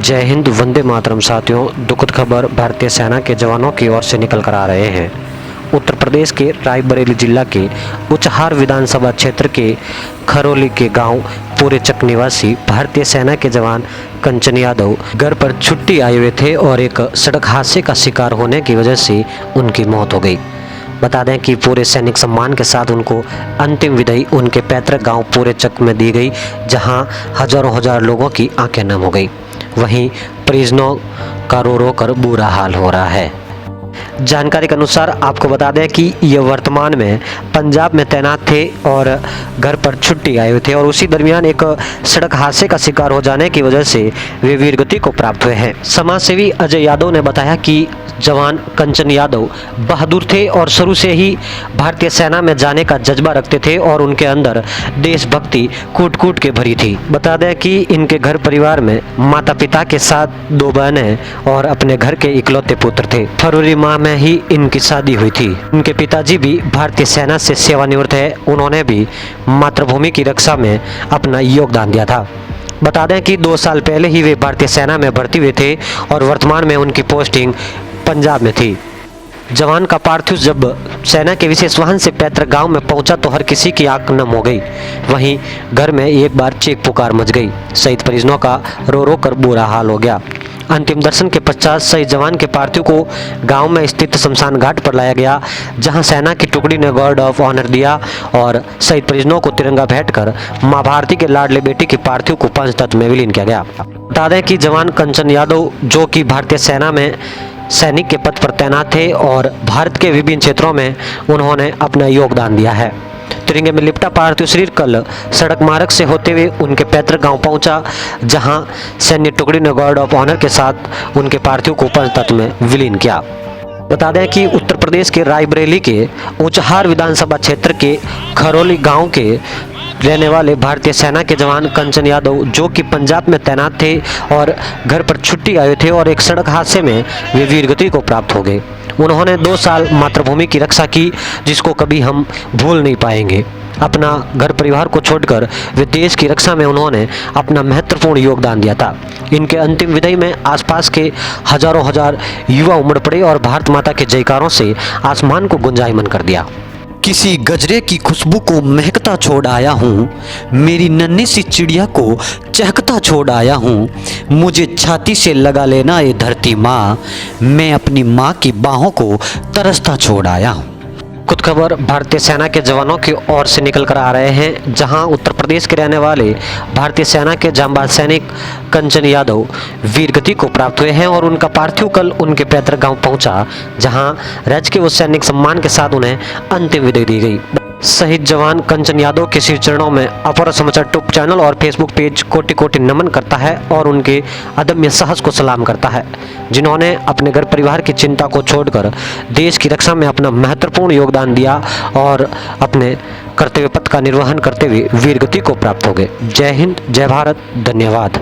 जय हिंद, वंदे मातरम। साथियों, दुखद खबर भारतीय सेना के जवानों की ओर से निकल कर आ रहे हैं। उत्तर प्रदेश के रायबरेली जिला के उचहार विधानसभा क्षेत्र के खरोली के गांव पूरेचक निवासी भारतीय सेना के जवान कंचन यादव घर पर छुट्टी आए हुए थे और एक सड़क हादसे का शिकार होने की वजह से उनकी मौत हो गई। बता दें कि पूरे सैनिक सम्मान के साथ उनको अंतिम विदाई उनके पैतृक गांव पूरेचक में दी गई, जहां हजार लोगों की आंखें नम हो गई। वहीं परिजनों का रो रो कर बुरा हाल हो रहा है। जानकारी के अनुसार आपको बता दें कि ये वर्तमान में पंजाब में तैनात थे और घर पर छुट्टी आए हुए थे और उसी दरमियान एक सड़क हादसे का शिकार हो जाने की वजह से वे वीरगति को प्राप्त हुए हैं। समाजसेवी अजय यादव ने बताया कि जवान कंचन यादव बहादुर थे और शुरू से ही भारतीय सेना में जाने का जज्बा रखते थे और उनके अंदर देशभक्ति कूट कूट के भरी थी। बता दें कि इनके घर परिवार में माता पिता के साथ 2 बहनें और अपने घर के इकलौते पुत्र थे। फरवरी माह में ही इनकी शादी हुई थी। उनके पिताजी भी भारतीय सेना से सेवानिवृत्त है। उन्होंने भी मातृभूमि की रक्षा में अपना योगदान दिया था। बता दें कि 2 साल पहले ही वे भारतीय सेना में भर्ती हुए थे और वर्तमान में उनकी पोस्टिंग पंजाब में थी। जवान का पार्थिव जब सेना के विशेष वाहन से पैतृक गांव में पहुंचा तो हर किसी की आंख नम हो गई। वहीं घर में एक बार चीख पुकार मच गई। शहीद परिजनों का रो रो कर बुरा हाल हो गया। अंतिम दर्शन के पश्चात शहीद जवान के पार्थिव को गांव में स्थित शमशान घाट पर लाया गया, जहां सेना की टुकड़ी ने गार्ड ऑफ ऑनर दिया और शहीद परिजनों को तिरंगा भेंट कर मां भारती के लाडले बेटी के पार्थिव को पंचतत्व में विलीन किया गया। बता दें कि जवान कंचन यादव, जो कि भारतीय सेना में सैनिक के पद पर तैनात थे और भारत के विभिन्न क्षेत्रों में उन्होंने अपना योगदान दिया है। तिरंगे में लिपटा पार्थिव शरीर कल सड़क मार्ग से होते हुए उनके पैतृक गांव पहुंचा, जहां सैन्य टुकड़ी ने गार्ड ऑफ ऑनर के साथ उनके पार्थिव को पंचतत्व में विलीन किया। बता दें कि उत्तर प्रदेश के रायबरेली के उचहार विधानसभा क्षेत्र के खरोली गांव के रहने वाले भारतीय सेना के जवान कंचन यादव, जो कि पंजाब में तैनात थे और घर पर छुट्टी आए थे और एक सड़क हादसे में वे वीरगति को प्राप्त हो गए। उन्होंने 2 साल मातृभूमि की रक्षा की, जिसको कभी हम भूल नहीं पाएंगे। अपना घर परिवार को छोड़कर वे देश की रक्षा में उन्होंने अपना महत्वपूर्ण योगदान दिया था। इनके अंतिम विदाई में आसपास के हजार युवा उमड़ पड़े और भारत माता के जयकारों से आसमान को गुंजायमान कर दिया। किसी गजरे की खुशबू को महकता छोड़ आया हूँ, मेरी नन्ही सी चिड़िया को चहकता छोड़ आया हूँ। मुझे छाती से लगा लेना ये धरती माँ, मैं अपनी माँ की बाहों को तरसता छोड़ आया हूँ। कुछ खबर भारतीय सेना के जवानों की ओर से निकल कर आ रहे हैं, जहां उत्तर प्रदेश के रहने वाले भारतीय सेना के जांबाज सैनिक कंचन यादव वीरगति को प्राप्त हुए हैं और उनका पार्थिव कल उनके पैतृक गांव पहुंचा, जहां राजकीय व सैनिक सम्मान के साथ उन्हें अंतिम विदाई दी गई। शहीद जवान कंचन यादव के श्री चरणों में अपर समाचार यूट्यूब चैनल और फेसबुक पेज कोटि कोटि नमन करता है और उनके अदम्य साहस को सलाम करता है, जिन्होंने अपने घर परिवार की चिंता को छोड़कर देश की रक्षा में अपना महत्वपूर्ण योगदान दिया और अपने कर्तव्य पथ का निर्वहन करते हुए वीरगति को प्राप्त हो गए। जय हिंद, जय भारत, धन्यवाद।